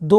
2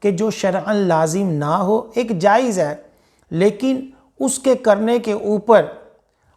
کہ جو شرعاً لازم نہ ہو، ایک جائز ہے، لیکن اس کے کرنے کے اوپر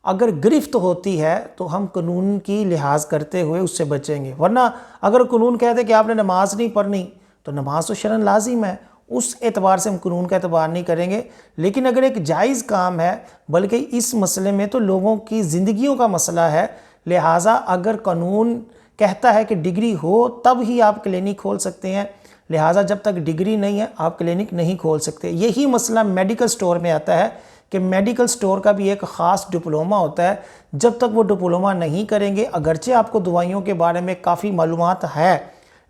اگر گرفت ہوتی ہے تو ہم قانون کی لحاظ کرتے ہوئے اس سے بچیں گے، ورنہ اگر قانون کہتے کہ آپ نے نماز نہیں پڑھنی تو نماز تو شرعاً لازم ہے، اس اعتبار سے ہم قانون کا اعتبار نہیں کریں گے۔ لیکن اگر ایک جائز کام ہے، بلکہ اس مسئلے میں تو لوگوں کی زندگیوں کا مسئلہ ہے، لہٰذا اگر قانون کہتا ہے کہ ڈگری ہو تب ہی آپ کلینک کھول سکتے ہیں، لہٰذا جب تک ڈگری نہیں ہے آپ کلینک نہیں کھول سکتے۔ یہی مسئلہ میڈیکل سٹور میں آتا ہے کہ میڈیکل سٹور کا بھی ایک خاص ڈپلومہ ہوتا ہے، جب تک وہ ڈپلومہ نہیں کریں گے، اگرچہ آپ کو دوائیوں کے بارے میں کافی معلومات ہے،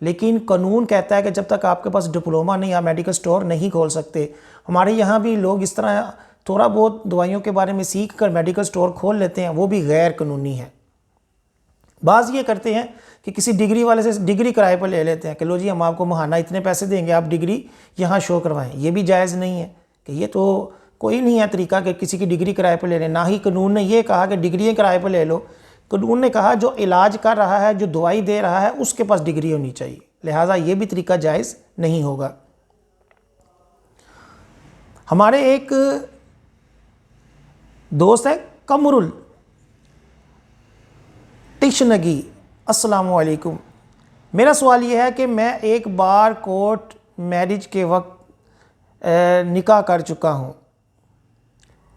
لیکن قانون کہتا ہے کہ جب تک آپ کے پاس ڈپلومہ نہیں، آپ میڈیکل سٹور نہیں کھول سکتے۔ ہمارے یہاں بھی لوگ اس طرح تھوڑا بہت دوائیوں کے بارے میں سیکھ کر میڈیکل سٹور کھول لیتے ہیں، وہ بھی غیر قانونی ہے۔ بعض یہ کرتے ہیں کہ کسی ڈگری والے سے ڈگری کرائے پر لے لیتے ہیں کہ لو جی ہم آپ کو ماہانہ اتنے پیسے دیں گے، آپ ڈگری یہاں شو کروائیں۔ یہ بھی جائز نہیں ہے، کہ یہ تو کوئی نہیں ہے طریقہ کہ کسی کی ڈگری کرائے پر لے لیں۔ نہ ہی قانون نے یہ کہا کہ ڈگریاں کرائے پر لے لو، قانون نے کہا جو علاج کر رہا ہے، جو دوائی دے رہا ہے، اس کے پاس ڈگری ہونی چاہیے، لہٰذا یہ بھی طریقہ جائز نہیں ہوگا۔ ہمارے ایک دوست ہے قمر الٹشنگی، السلام علیکم، میرا سوال یہ ہے کہ میں ایک بار کورٹ میرج کے وقت نکاح کر چکا ہوں،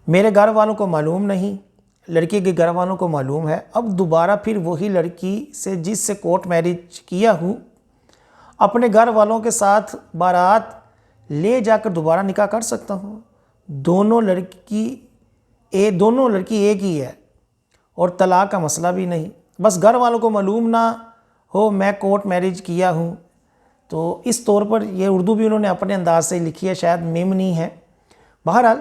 میرے گھر والوں کو معلوم نہیں، لڑکی کے گھر والوں کو معلوم ہے، اب دوبارہ پھر وہی لڑکی سے جس سے کورٹ میرج کیا ہوں اپنے گھر والوں کے ساتھ بارات لے جا کر دوبارہ نکاح کر سکتا ہوں؟ دونوں لڑکی ایک ہی ہے اور طلاق کا مسئلہ بھی نہیں، بس گھر والوں کو معلوم نہ ہو میں کورٹ میرج کیا ہوں۔ تو اس طور پر یہ اردو بھی انہوں نے اپنے انداز سے لکھی ہے، شاید میمنی ہے۔ بہرحال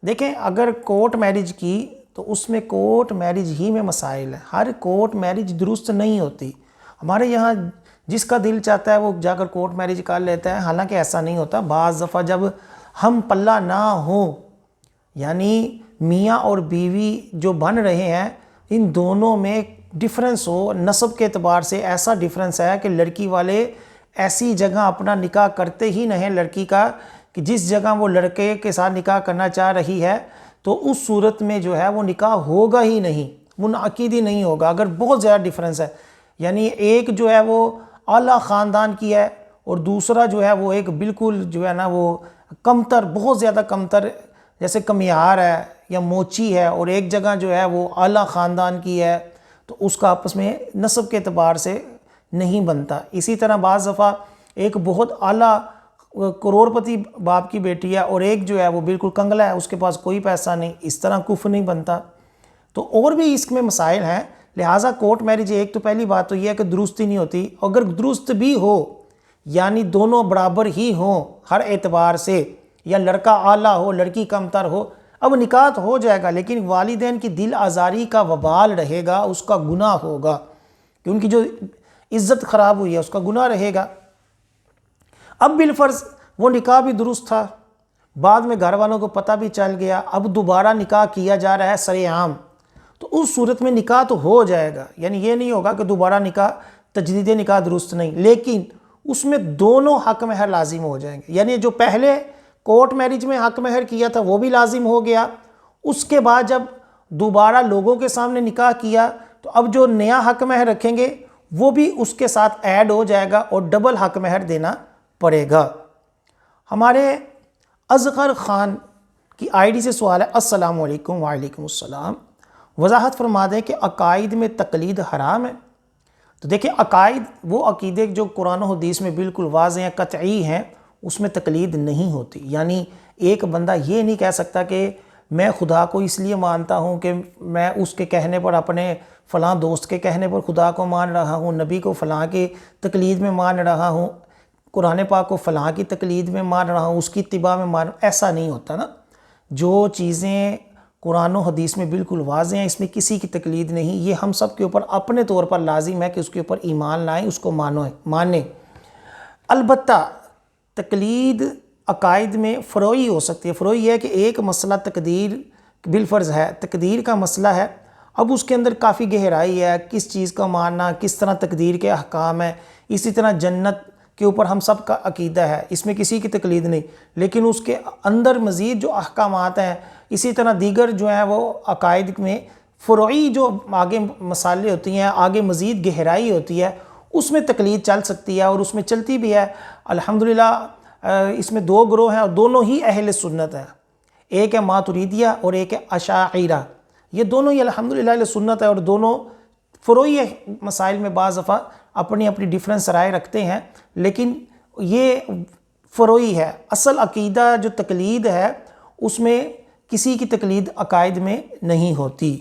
دیکھیں، اگر کورٹ میرج کی تو اس میں کورٹ میرج ہی میں مسائل ہیں، ہر کورٹ میرج درست نہیں ہوتی۔ ہمارے یہاں جس کا دل چاہتا ہے وہ جا کر کورٹ میرج کر لیتا ہے، حالانکہ ایسا نہیں ہوتا۔ بعض دفعہ جب ہم پلہ نہ ہوں، یعنی میاں اور بیوی جو بن رہے ہیں، ان دونوں میں ڈفرنس ہو، نسب کے اعتبار سے ایسا ڈفرنس ہے کہ لڑکی والے ایسی جگہ اپنا نکاح کرتے ہی نہیں لڑکی کا کہ جس جگہ وہ لڑکے کے ساتھ نکاح کرنا چاہ رہی ہے، تو اس صورت میں جو ہے وہ نکاح ہوگا ہی نہیں، منعقد ہی نہیں ہوگا اگر بہت زیادہ ڈفرنس ہے۔ یعنی ایک جو ہے وہ اعلیٰ خاندان کی ہے اور دوسرا جو ہے وہ ایک بالکل جو ہے نا وہ کمتر، بہت زیادہ کمتر، جیسے کمیار ہے یا موچی ہے، اور ایک جگہ جو ہے وہ اعلیٰ خاندان کی ہے، تو اس کا آپس میں نسب کے اعتبار سے نہیں بنتا۔ اسی طرح بعض دفعہ ایک بہت اعلیٰ کروڑ پتی باپ کی بیٹی ہے اور ایک جو ہے وہ بالکل کنگلا ہے، اس کے پاس کوئی پیسہ نہیں، اس طرح کفر نہیں بنتا۔ تو اور بھی اس میں مسائل ہیں، لہٰذا کورٹ میرج ایک تو پہلی بات تو یہ ہے کہ درست ہی نہیں ہوتی، اگر درست بھی ہو یعنی دونوں برابر ہی ہوں ہر اعتبار سے، یا لڑکا اعلیٰ ہو لڑکی کمتر ہو، اب نکاح تو ہو جائے گا لیکن والدین کی دل آزاری کا وبال رہے گا، اس کا گناہ ہوگا کہ ان کی جو عزت خراب ہوئی ہے اس کا گناہ رہے گا۔ اب بالفرض وہ نکاح بھی درست تھا، بعد میں گھر والوں کو پتہ بھی چل گیا، اب دوبارہ نکاح کیا جا رہا ہے سرِ عام، تو اس صورت میں نکاح تو ہو جائے گا، یعنی یہ نہیں ہوگا کہ دوبارہ نکاح تجدید نکاح درست نہیں، لیکن اس میں دونوں حق مہر لازم ہو جائیں گے۔ یعنی جو پہلے کورٹ میرج میں حق مہر کیا تھا وہ بھی لازم ہو گیا، اس کے بعد جب دوبارہ لوگوں کے سامنے نکاح کیا تو اب جو نیا حق مہر رکھیں گے وہ بھی اس کے ساتھ ایڈ ہو جائے گا اور ڈبل حق مہر دینا پڑے گا۔ ہمارے اصغر خان کی آئی ڈی سے سوال ہے، السلام علیکم۔ وعلیکم السلام، وضاحت فرما دیں کہ عقائد میں تقلید حرام ہے؟ تو دیکھیں، عقائد وہ عقیدے جو قرآن و حدیث میں بالکل واضح ہیں، قطعی ہیں، اس میں تقلید نہیں ہوتی۔ یعنی ایک بندہ یہ نہیں کہہ سکتا کہ میں خدا کو اس لیے مانتا ہوں کہ میں اس کے کہنے پر، اپنے فلاں دوست کے کہنے پر خدا کو مان رہا ہوں، نبی کو فلاں کی تقلید میں مان رہا ہوں، قرآن پاک کو فلاں کی تقلید میں مان رہا ہوں، اس کی اتباع میں مان، ایسا نہیں ہوتا نا۔ جو چیزیں قرآن و حدیث میں بالکل واضح ہیں، اس میں کسی کی تقلید نہیں، یہ ہم سب کے اوپر اپنے طور پر لازم ہے کہ اس کے اوپر ایمان لائیں، اس کو مانیں۔ البتہ تقلید عقائد میں فروعی ہو سکتی ہے۔ فروعی ہے کہ ایک مسئلہ تقدیر بالفرض ہے، تقدیر کا مسئلہ ہے، اب اس کے اندر کافی گہرائی ہے، کس چیز کا ماننا، کس طرح تقدیر کے احکام ہیں، اسی طرح جنت کے اوپر ہم سب کا عقیدہ ہے، اس میں کسی کی تقلید نہیں، لیکن اس کے اندر مزید جو احکامات ہیں، اسی طرح دیگر جو ہیں وہ عقائد میں فروعی جو آگے مسائل ہوتی ہیں، آگے مزید گہرائی ہوتی ہے، اس میں تقلید چل سکتی ہے اور اس میں چلتی بھی ہے الحمدللہ۔ اس میں دو گروہ ہیں اور دونوں ہی اہل سنت ہیں، ایک ہے ماتریدیہ اور ایک ہے اشاعرہ، یہ دونوں ہی الحمدللہ اہل سنت ہے اور دونوں فروعی مسائل میں بعض دفعہ اپنی اپنی ڈیفرنس رائے رکھتے ہیں، لیکن یہ فروعی ہے۔ اصل عقیدہ جو تقلید ہے اس میں کسی کی تقلید عقائد میں نہیں ہوتی۔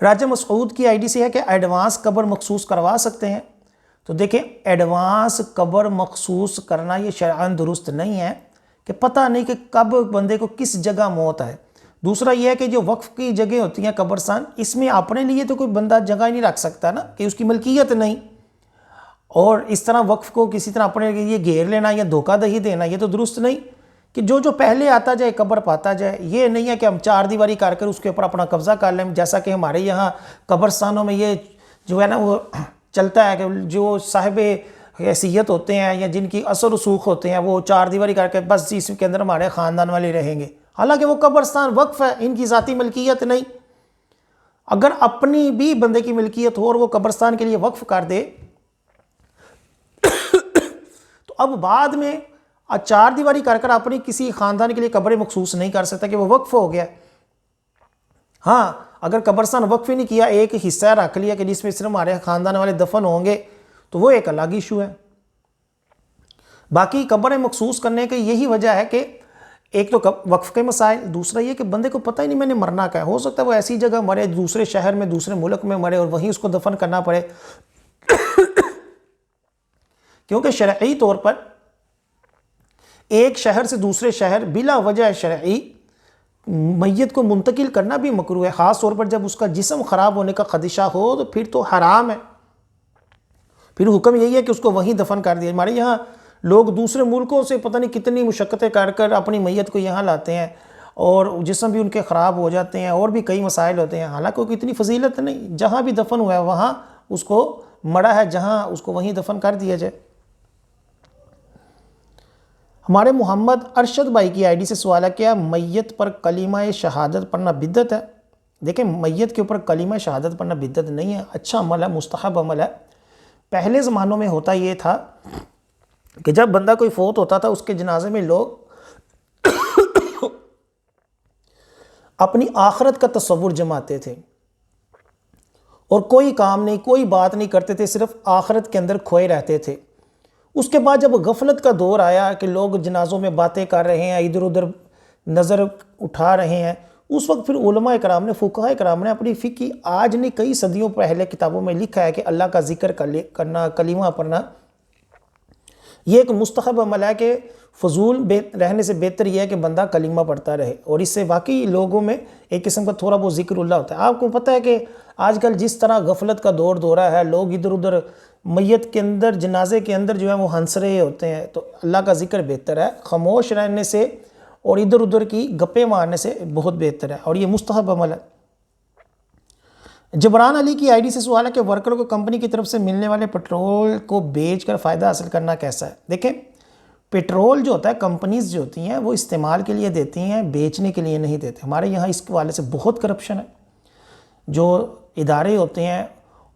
راجہ مسعود کی آئی ڈی سے ہے کہ ایڈوانس قبر مخصوص کروا سکتے ہیں، تو دیکھیں ایڈوانس قبر مخصوص کرنا یہ شرعاً درست نہیں ہے، کہ پتہ نہیں کہ کب بندے کو کس جگہ موت ہے۔ دوسرا یہ ہے کہ جو وقف کی جگہ ہوتی ہیں قبرستان، اس میں اپنے لیے تو کوئی بندہ جگہ ہی نہیں رکھ سکتا نا، کہ اس کی ملکیت نہیں، اور اس طرح وقف کو کسی طرح اپنے لیے گھیر لینا یا دھوکہ دہی دینا یہ تو درست نہیں، کہ جو پہلے آتا جائے قبر پاتا جائے۔ یہ نہیں ہے کہ ہم چار دیواری کر کے اس کے اوپر اپنا قبضہ کر لیں، جیسا کہ ہمارے یہاں قبرستانوں میں یہ جو ہے نا وہ چلتا ہے کہ جو صاحب حیثیت ہوتے ہیں یا جن کی اثر رسوخ ہوتے ہیں وہ چار دیواری کر کے بس اس کے اندر ہمارے خاندان والے رہیں گے، حالانکہ وہ قبرستان وقف ہے، ان کی ذاتی ملکیت نہیں۔ اگر اپنی بھی بندے کی ملکیت ہو اور وہ قبرستان کے لیے وقف کر دے تو اب بعد میں چار دیواری کر اپنی کسی خاندان کے لیے قبر مخصوص نہیں کر سکتا کہ وہ وقف ہو گیا۔ ہاں اگر قبرستان وقف ہی نہیں کیا، ایک حصہ رکھ لیا کہ جس میں صرف ہمارے خاندان والے دفن ہوں گے، تو وہ ایک الگ ایشو ہے۔ باقی قبریں مخصوص کرنے کی یہی وجہ ہے کہ ایک تو وقف کے مسائل، دوسرا یہ کہ بندے کو پتہ ہی نہیں میں نے مرنا کیا ہے، ہو سکتا ہے وہ ایسی جگہ مرے، دوسرے شہر میں دوسرے ملک میں مرے اور وہیں اس کو دفن کرنا پڑے کیونکہ شرعی طور پر ایک شہر سے دوسرے شہر بلا وجہ شرعی میت کو منتقل کرنا بھی مکروہ ہے، خاص طور پر جب اس کا جسم خراب ہونے کا خدشہ ہو تو پھر تو حرام ہے، پھر حکم یہی ہے کہ اس کو وہیں دفن کر دیا۔ ہمارے یہاں لوگ دوسرے ملکوں سے پتہ نہیں کتنی مشقتیں کر اپنی میت کو یہاں لاتے ہیں اور جسم بھی ان کے خراب ہو جاتے ہیں اور بھی کئی مسائل ہوتے ہیں، حالانکہ کوئی اتنی فضیلت نہیں، جہاں بھی دفن ہوا ہے وہاں اس کو مڑا ہے جہاں اس کو وہیں دفن کر دیا جائے۔ ہمارے محمد ارشد بھائی کی آئی ڈی سے سوال ہے کیا میت پر کلمہ شہادت پڑھنا بدعت ہے؟ دیکھیں میت کے اوپر کلمہ شہادت پڑھنا بدعت نہیں ہے، اچھا عمل ہے، مستحب عمل ہے۔ پہلے زمانوں میں ہوتا یہ تھا کہ جب بندہ کوئی فوت ہوتا تھا اس کے جنازے میں لوگ اپنی آخرت کا تصور جماتے تھے اور کوئی کام نہیں، کوئی بات نہیں کرتے تھے، صرف آخرت کے اندر کھوئے رہتے تھے۔ اس کے بعد جب غفلت کا دور آیا کہ لوگ جنازوں میں باتیں کر رہے ہیں، ادھر ادھر نظر اٹھا رہے ہیں، اس وقت پھر علماء کرام نے، فقہاء کرام نے اپنی فقہ آج نہیں کئی صدیوں پہلے کتابوں میں لکھا ہے کہ اللہ کا ذکر کرنا، کلمہ پڑھنا یہ ایک مستحب عمل ہے، کہ فضول رہنے سے بہتر یہ ہے کہ بندہ کلمہ پڑھتا رہے، اور اس سے واقعی لوگوں میں ایک قسم کا تھوڑا بہت ذکر اللہ ہوتا ہے۔ آپ کو پتہ ہے کہ آج کل جس طرح غفلت کا دور دورہ ہے، لوگ ادھر ادھر میت کے اندر، جنازے کے اندر جو ہے وہ ہنس رہے ہوتے ہیں، تو اللہ کا ذکر بہتر ہے، خاموش رہنے سے اور ادھر ادھر کی گپیں مارنے سے بہت بہتر ہے، اور یہ مستحب عمل ہے۔ جبران علی کی آئی ڈی سے سوال ہے کہ ورکر کو کمپنی کی طرف سے ملنے والے پیٹرول کو بیچ کر فائدہ حاصل کرنا کیسا ہے؟ دیکھیں پیٹرول جو ہوتا ہے کمپنیز جو ہوتی ہیں وہ استعمال کے لیے دیتی ہیں، بیچنے کے لیے نہیں دیتے۔ ہمارے یہاں اس حوالے سے بہت کرپشن ہے، جو ادارے ہوتے ہیں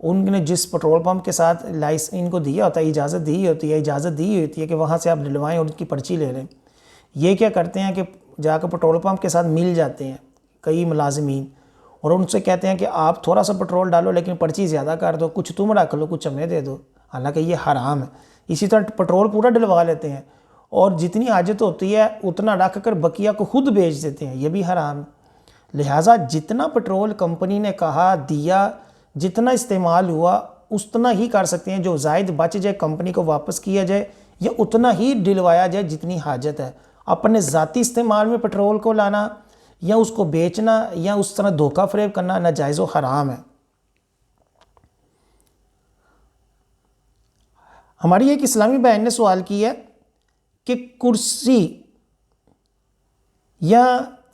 ان نے جس پیٹرول پمپ کے ساتھ ان کو دیا ہوتا ہے، اجازت دی ہوتی ہے کہ وہاں سے آپ ڈلوائیں اور ان کی پرچی لے لیں، یہ کیا کرتے ہیں کہ جا کر پیٹرول پمپ کے ساتھ مل جاتے ہیں کئی ملازمین اور ان سے کہتے ہیں کہ آپ تھوڑا سا پیٹرول ڈالو لیکن پرچی زیادہ کر دو، کچھ تم رکھ لو کچھ ہمیں دے دو، حالانکہ یہ حرام ہے۔ اسی طرح پیٹرول پورا ڈلوا لیتے ہیں اور جتنی حاجت ہوتی ہے اتنا رکھ کر بقیہ کو خود بیچ دیتے ہیں، یہ بھی حرام ہے۔ لہٰذا جتنا پیٹرول کمپنی نے کہا دیا، جتنا استعمال ہوا اتنا ہی کر سکتے ہیں، جو زائد بچ جائے کمپنی کو واپس کیا جائے یا اتنا ہی ڈلوایا جائے جتنی حاجت ہے۔ اپنے ذاتی استعمال میں پیٹرول کو لانا یا اس کو بیچنا یا اس طرح دھوکہ فریب کرنا ناجائز و حرام ہے۔ ہماری ایک اسلامی بہن نے سوال کیا ہے کہ کرسی یا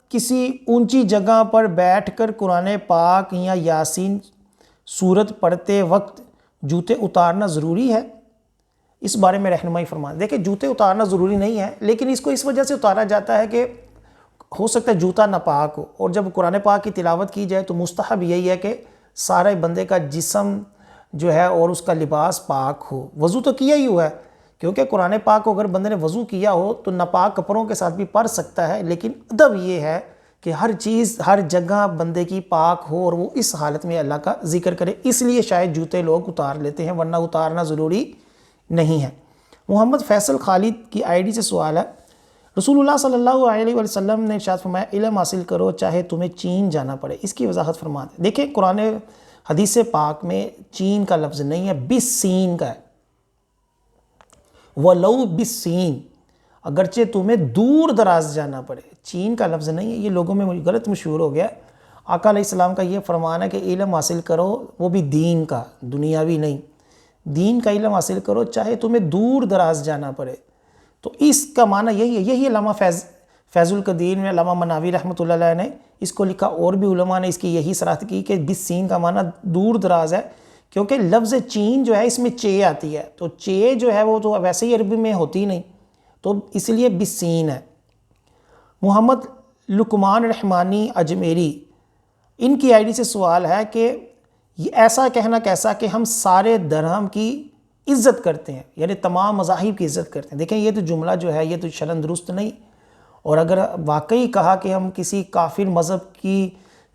کسی اونچی جگہ پر بیٹھ کر قرآن پاک یا یاسین سورت پڑھتے وقت جوتے اتارنا ضروری ہے؟ اس بارے میں رہنمائی فرما دیں۔ دیکھیں جوتے اتارنا ضروری نہیں ہے، لیکن اس کو اس وجہ سے اتارا جاتا ہے کہ ہو سکتا ہے جوتا ناپاک ہو، اور جب قرآن پاک کی تلاوت کی جائے تو مستحب یہی ہے کہ سارے بندے کا جسم جو ہے اور اس کا لباس پاک ہو۔ وضو تو کیا ہی ہوا ہے، کیونکہ قرآن پاک کو اگر بندے نے وضو کیا ہو تو ناپاک کپڑوں کے ساتھ بھی پڑھ سکتا ہے، لیکن ادب یہ ہے کہ ہر چیز ہر جگہ بندے کی پاک ہو اور وہ اس حالت میں اللہ کا ذکر کرے، اس لیے شاید جوتے لوگ اتار لیتے ہیں، ورنہ اتارنا ضروری نہیں ہے۔ محمد فیصل خالد کی آئی ڈی سے سوال ہے، رسول اللہ صلی اللہ علیہ وسلم نے ارشاد فرمایا علم حاصل کرو چاہے تمہیں چین جانا پڑے، اس کی وضاحت فرما دیں۔ دیکھیں قرآن حدیث پاک میں چین کا لفظ نہیں ہے، بالسین کا ہے، وَلَوْ بِالسِّین، اگرچہ تمہیں دور دراز جانا پڑے، چین کا لفظ نہیں ہے، یہ لوگوں میں غلط مشہور ہو گیا۔ آقا علیہ السلام کا یہ فرمان ہے کہ علم حاصل کرو، وہ بھی دین کا، دنیاوی نہیں، دین کا علم حاصل کرو چاہے تمہیں دور دراز جانا پڑے۔ تو اس کا معنی یہی ہے، یہی علامہ فیض القدیر میں علامہ مناوی رحمۃ اللہ علیہ نے اس کو لکھا، اور بھی علماء نے اس کی یہی صراحت کی کہ بالسین کا معنی دور دراز ہے، کیونکہ لفظ چین جو ہے اس میں چے آتی ہے، تو چے جو ہے وہ تو ویسے ہی عربی میں ہوتی نہیں، تو اس لیے بالسین ہے۔ محمد لقمان رحمانی اجمیری، ان کی آئی ڈی سے سوال ہے کہ یہ ایسا کہنا کیسا کہ ہم سارے دھرم کی عزت کرتے ہیں، یعنی تمام مذاہب کی عزت کرتے ہیں۔ دیکھیں یہ تو جملہ جو ہے یہ تو شرعاً درست نہیں، اور اگر واقعی کہا کہ ہم کسی کافر مذہب کی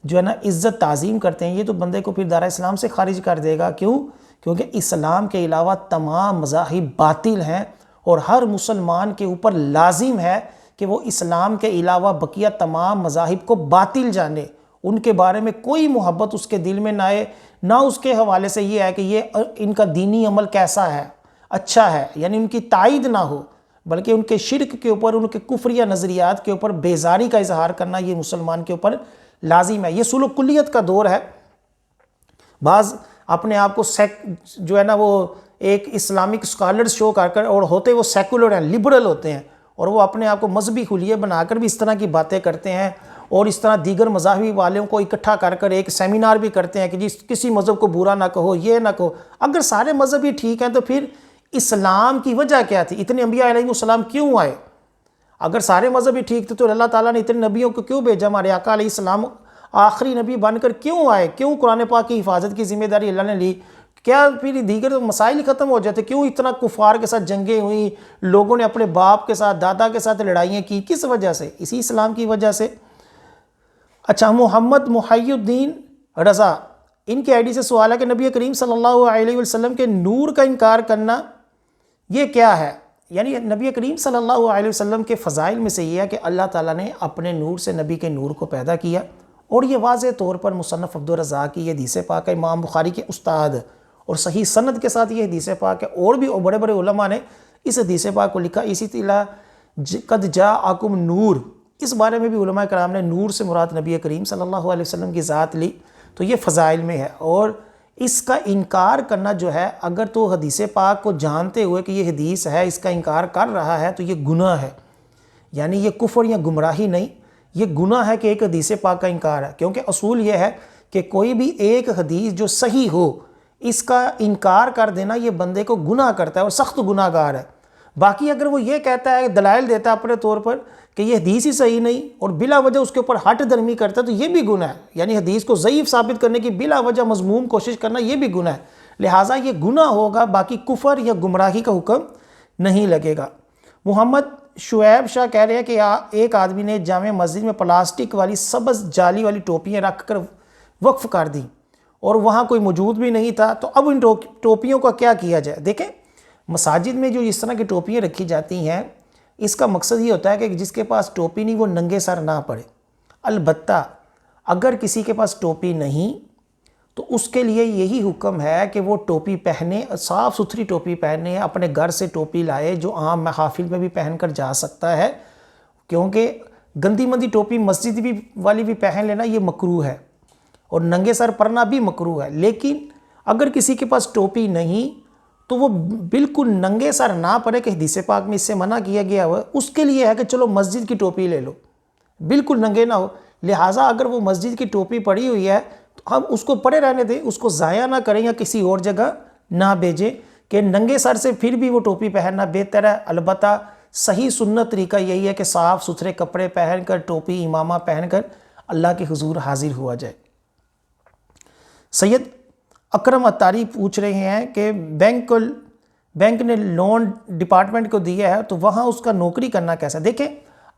جو ہے نا عزت تعظیم کرتے ہیں، یہ تو بندے کو پھر دار اسلام سے خارج کر دے گا۔ کیوں؟ کیونکہ اسلام کے علاوہ تمام مذاہب باطل ہیں، اور ہر مسلمان کے اوپر لازم ہے کہ وہ اسلام کے علاوہ بقیہ تمام مذاہب کو باطل جانے، ان کے بارے میں کوئی محبت اس کے دل میں نہ آئے، نہ اس کے حوالے سے یہ ہے کہ یہ ان کا دینی عمل کیسا ہے، اچھا ہے، یعنی ان کی تائید نہ ہو، بلکہ ان کے شرک کے اوپر، ان کے کفریہ نظریات کے اوپر بیزاری کا اظہار کرنا یہ مسلمان کے اوپر لازم ہے۔ یہ سلوک کلیت کا دور ہے۔ بعض اپنے آپ کو جو ہے نا وہ ایک اسلامک اسکالرز شو کر اور ہوتے وہ سیکولر ہیں، لبرل ہوتے ہیں، اور وہ اپنے آپ کو مذہبی حلیے بنا کر بھی اس طرح کی باتیں کرتے ہیں، اور اس طرح دیگر مذاہبی والوں کو اکٹھا کر ایک سیمینار بھی کرتے ہیں کہ جس کسی مذہب کو برا نہ کہو، یہ نہ کہو۔ اگر سارے مذہب ہی ٹھیک ہیں تو پھر اسلام کی وجہ کیا تھی؟ اتنے انبیاء علیہ السلام کیوں آئے؟ اگر سارے مذہب ہی ٹھیک تھے تو اللہ تعالیٰ نے اتنے نبیوں کو کیوں بھیجا؟ ہمارے آقا علیہ السلام آخری نبی بن کر کیوں آئے؟ کیوں قرآن پاک کی حفاظت کی ذمہ داری اللہ نے لی؟ کیا پھر دیگر مسائل ہی ختم ہو جاتے؟ کیوں اتنا کفار کے ساتھ جنگیں ہوئیں، لوگوں نے اپنے باپ کے ساتھ، دادا کے ساتھ لڑائیاں کی؟ کس وجہ سے؟ اسی اسلام کی وجہ سے۔ اچھا، محمد محی الدین رضا، ان کی آئی ڈی سے سوال ہے کہ نبی کریم صلی اللہ علیہ وسلم کے نور کا انکار کرنا یہ کیا ہے؟ یعنی نبی کریم صلی اللہ علیہ وسلم کے فضائل میں سے یہ ہے کہ اللہ تعالیٰ نے اپنے نور سے نبی کے نور کو پیدا کیا، اور یہ واضح طور پر مصنف عبدالرزاق کی یہ حدیث پاک ہے، امام بخاری کے استاد، اور صحیح سند کے ساتھ یہ حدیث پاک ہے، اور بھی بڑے بڑے علماء نے اس حدیث پاک کو لکھا۔ اسی طرح قد جاءکم نور، اس بارے میں بھی علماء کرام نے نور سے مراد نبی کریم صلی اللہ علیہ وسلم کی ذات لی، تو یہ فضائل میں ہے۔ اور اس کا انکار کرنا جو ہے، اگر تو حدیث پاک کو جانتے ہوئے کہ یہ حدیث ہے اس کا انکار کر رہا ہے تو یہ گناہ ہے، یعنی یہ کفر یا گمراہی نہیں، یہ گناہ ہے کہ ایک حدیث پاک کا انکار ہے، کیونکہ اصول یہ ہے کہ کوئی بھی ایک حدیث جو صحیح ہو اس کا انکار کر دینا یہ بندے کو گناہ کرتا ہے اور سخت گناہ گار ہے۔ باقی اگر وہ یہ کہتا ہے، دلائل دیتا ہے اپنے طور پر کہ یہ حدیث ہی صحیح نہیں اور بلا وجہ اس کے اوپر ہٹ درمی کرتا ہے تو یہ بھی گناہ ہے، یعنی حدیث کو ضعیف ثابت کرنے کی بلا وجہ مذموم کوشش کرنا یہ بھی گناہ ہے، لہٰذا یہ گناہ ہوگا، باقی کفر یا گمراہی کا حکم نہیں لگے گا۔ محمد شعیب شاہ کہہ رہے ہیں کہ ایک آدمی نے جامع مسجد میں پلاسٹک والی سبز جالی والی ٹوپیاں رکھ کر وقف کر دیں، اور وہاں کوئی موجود بھی نہیں تھا، تو اب ان ٹوپیوں کا کیا کیا جائے؟ دیکھیں مساجد میں جو اس طرح کی ٹوپیاں رکھی جاتی ہیں، اس کا مقصد یہ ہوتا ہے کہ جس کے پاس ٹوپی نہیں وہ ننگے سر نہ پڑے۔ البتہ اگر کسی کے پاس ٹوپی نہیں تو اس کے لیے یہی حکم ہے کہ وہ ٹوپی پہنے، صاف ستھری ٹوپی پہنے، اپنے گھر سے ٹوپی لائے جو عام محافل میں بھی پہن کر جا سکتا ہے، کیونکہ گندی مندی ٹوپی مسجد والی بھی پہن لینا یہ مکروہ ہے، اور ننگے سر پڑنا بھی مکروہ ہے۔ لیکن اگر کسی کے پاس ٹوپی نہیں تو وہ بالکل ننگے سر نہ پڑے، کہ حدیث پاک میں اس سے منع کیا گیا ہوا ہے، اس کے لیے ہے کہ چلو مسجد کی ٹوپی لے لو، بالکل ننگے نہ ہو۔ لہٰذا اگر وہ مسجد کی ٹوپی پڑی ہوئی ہے تو ہم اس کو پڑے رہنے دیں، اس کو ضائع نہ کریں یا کسی اور جگہ نہ بھیجیں، کہ ننگے سر سے پھر بھی وہ ٹوپی پہننا بہتر ہے، البتہ صحیح سنت طریقہ یہی ہے کہ صاف ستھرے کپڑے پہن کر، ٹوپی امامہ پہن کر اللہ کے حضور حاضر ہوا جائے۔ سید اکرم اتاری پوچھ رہے ہیں کہ بینک نے لون ڈپارٹمنٹ کو دیا ہے تو وہاں اس کا نوکری کرنا کیسا؟ دیکھیں،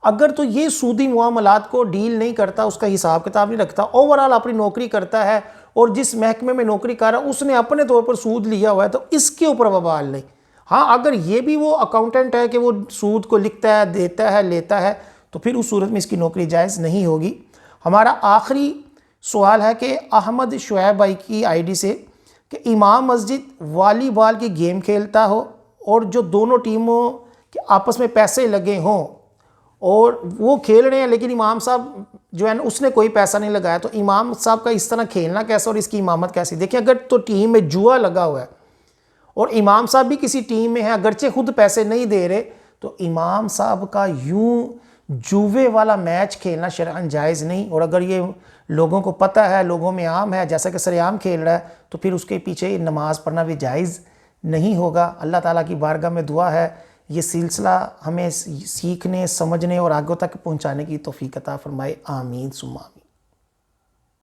اگر تو یہ سودی معاملات کو ڈیل نہیں کرتا، اس کا حساب کتاب نہیں رکھتا، اوورال اپنی نوکری کرتا ہے اور جس محکمے میں نوکری کر رہا ہے اس نے اپنے طور پر سود لیا ہوا ہے تو اس کے اوپر وبال نہیں۔ ہاں، اگر یہ بھی وہ اکاؤنٹنٹ ہے کہ وہ سود کو لکھتا ہے، دیتا ہے، لیتا ہے، تو پھر اس صورت میں اس کی نوکری جائز نہیں ہوگی۔ ہمارا آخری سوال ہے کہ احمد شعیب بھائی کی آئی ڈی سے کہ امام مسجد والی بال کی گیم کھیلتا ہو اور جو دونوں ٹیموں کے آپس میں پیسے لگے ہوں اور وہ کھیل رہے ہیں لیکن امام صاحب جو ہے نا اس نے کوئی پیسہ نہیں لگایا، تو امام صاحب کا اس طرح کھیلنا کیسا اور اس کی امامت کیسی؟ دیکھیں، اگر تو ٹیم میں جوا لگا ہوا ہے اور امام صاحب بھی کسی ٹیم میں ہیں، اگرچہ خود پیسے نہیں دے رہے، تو امام صاحب کا یوں جوے والا میچ کھیلنا شرعاً جائز نہیں۔ اور اگر یہ لوگوں کو پتہ ہے، لوگوں میں عام ہے، جیسا کہ سر عام کھیل رہا ہے، تو پھر اس کے پیچھے نماز پڑھنا بھی جائز نہیں ہوگا۔ اللہ تعالیٰ کی بارگاہ میں دعا ہے یہ سلسلہ ہمیں سیکھنے، سمجھنے اور آگے تک پہنچانے کی توفیق عطا فرمائے، آمین ثم آمین۔